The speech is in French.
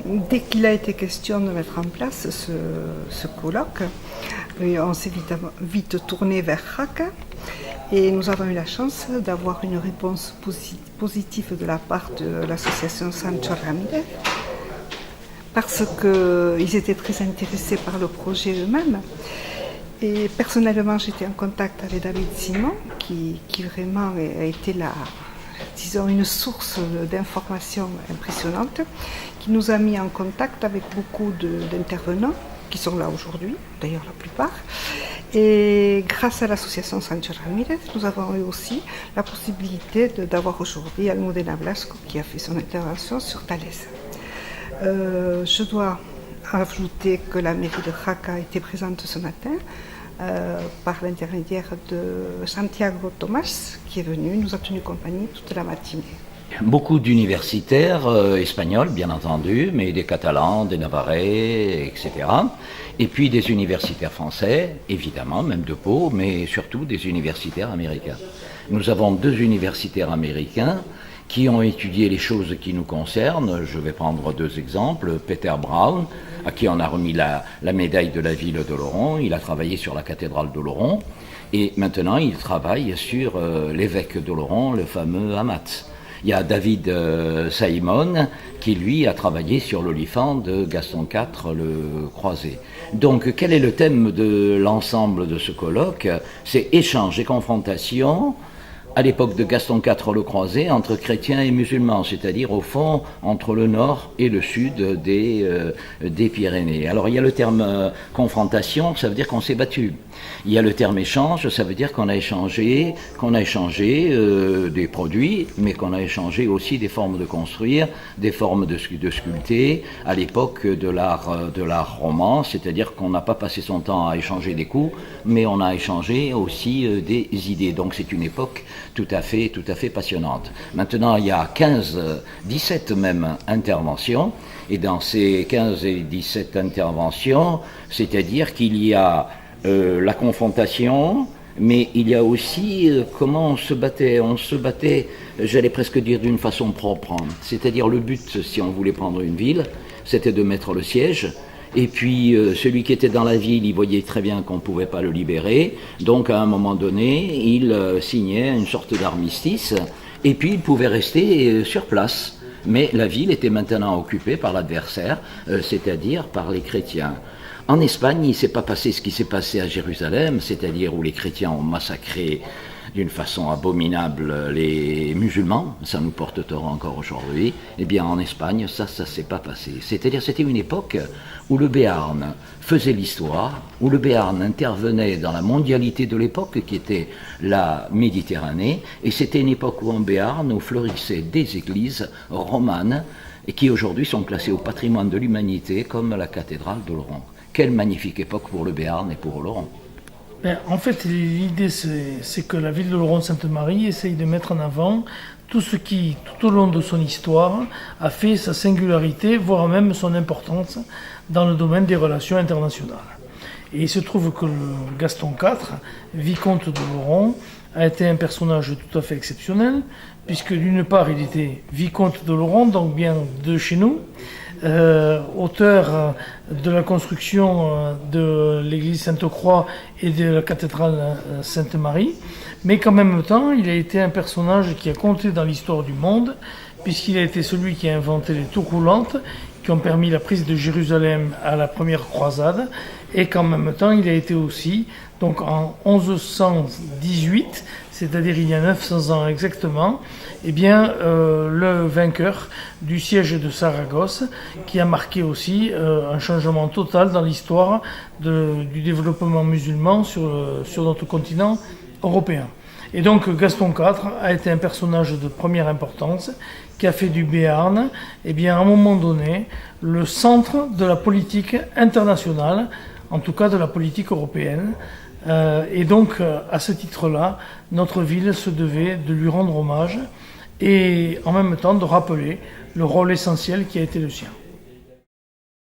Dès qu'il a été question de mettre en place ce colloque, on s'est vite tourné vers Jaca et nous avons eu la chance d'avoir une réponse positive de la part de l'association Sancho Ramírez parce qu'ils étaient très intéressés par le projet eux-mêmes. Et personnellement, j'étais en contact avec David Simon, qui vraiment a été une source d'informations impressionnante, qui nous a mis en contact avec beaucoup d'intervenants qui sont là aujourd'hui, d'ailleurs la plupart. Et grâce à l'association Sancho Ramírez, nous avons eu aussi la possibilité d'avoir aujourd'hui Almudena Blasco qui a fait son intervention sur Thalès. Je dois ajouter que la mairie de Jaca était présente ce matin par l'intermédiaire de Santiago Tomás qui est venu, nous a tenu compagnie toute la matinée. Beaucoup d'universitaires espagnols, bien entendu, mais des Catalans, des Navarrais, etc. Et puis des universitaires français, évidemment, même de Pau, mais surtout des universitaires américains. Nous avons 2 universitaires américains qui ont étudié les choses qui nous concernent. Je vais prendre 2 exemples. Peter Brown, à qui on a remis la médaille de la ville d'Oloron. Il a travaillé sur la cathédrale d'Oloron. Et maintenant, il travaille sur l'évêque d'Oloron, le fameux Amat. Il y a David Simon qui, lui, a travaillé sur l'olifant de Gaston IV le Croisé. Donc, quel est le thème de l'ensemble de ce colloque? C'est échange et confrontation à l'époque de Gaston IV le Croisé entre chrétiens et musulmans, c'est-à-dire au fond entre le nord et le sud des Pyrénées. Alors il y a le terme confrontation, ça veut dire qu'on s'est battu. Il y a le terme échange, ça veut dire qu'on a échangé des produits, mais qu'on a échangé aussi des formes de construire, des formes de sculpter, à l'époque de l'art roman, c'est-à-dire qu'on n'a pas passé son temps à échanger des coups, mais on a échangé aussi des idées. Donc c'est une époque tout à fait passionnante. Maintenant, il y a 17 même interventions, et dans ces 15 et 17 interventions, c'est-à-dire qu'il y a la confrontation, mais il y a aussi comment on se battait. On se battait, j'allais presque dire d'une façon propre. C'est-à-dire le but, si on voulait prendre une ville, c'était de mettre le siège. Et puis celui qui était dans la ville, il voyait très bien qu'on ne pouvait pas le libérer. Donc à un moment donné, il signait une sorte d'armistice. Et puis il pouvait rester sur place. Mais la ville était maintenant occupée par l'adversaire, c'est-à-dire par les chrétiens. En Espagne, il ne s'est pas passé ce qui s'est passé à Jérusalem, c'est-à-dire où les chrétiens ont massacré d'une façon abominable les musulmans, ça nous porte tort encore aujourd'hui. Eh bien en Espagne, ça ne s'est pas passé. C'est-à-dire c'était une époque où le Béarn faisait l'histoire, où le Béarn intervenait dans la mondialité de l'époque qui était la Méditerranée, et c'était une époque où en Béarn, où fleurissaient des églises romanes, et qui aujourd'hui sont classées au patrimoine de l'humanité comme la cathédrale d'Oloron. Quelle magnifique époque pour le Béarn et pour Oloron. En fait, l'idée, c'est que la ville d'Oloron Sainte-Marie essaye de mettre en avant tout ce qui, tout au long de son histoire, a fait sa singularité, voire même son importance dans le domaine des relations internationales. Et il se trouve que Gaston IV, vicomte d'Oloron, a été un personnage tout à fait exceptionnel, puisque d'une part, il était vicomte d'Oloron, donc bien de chez nous, auteur de la construction de l'église Sainte-Croix et de la cathédrale Sainte-Marie, mais qu'en même temps, il a été un personnage qui a compté dans l'histoire du monde, puisqu'il a été celui qui a inventé les tours roulantes, qui ont permis la prise de Jérusalem à la première croisade, et qu'en même temps, il a été aussi, donc en 1118, c'est-à-dire il y a 900 ans exactement, eh bien, le vainqueur du siège de Saragosse, qui a marqué aussi un changement total dans l'histoire du développement musulman sur notre continent européen. Et donc Gaston IV a été un personnage de première importance qui a fait du Béarn, eh bien, à un moment donné, le centre de la politique internationale, en tout cas de la politique européenne. Et donc, à ce titre-là, notre ville se devait de lui rendre hommage et en même temps de rappeler le rôle essentiel qui a été le sien.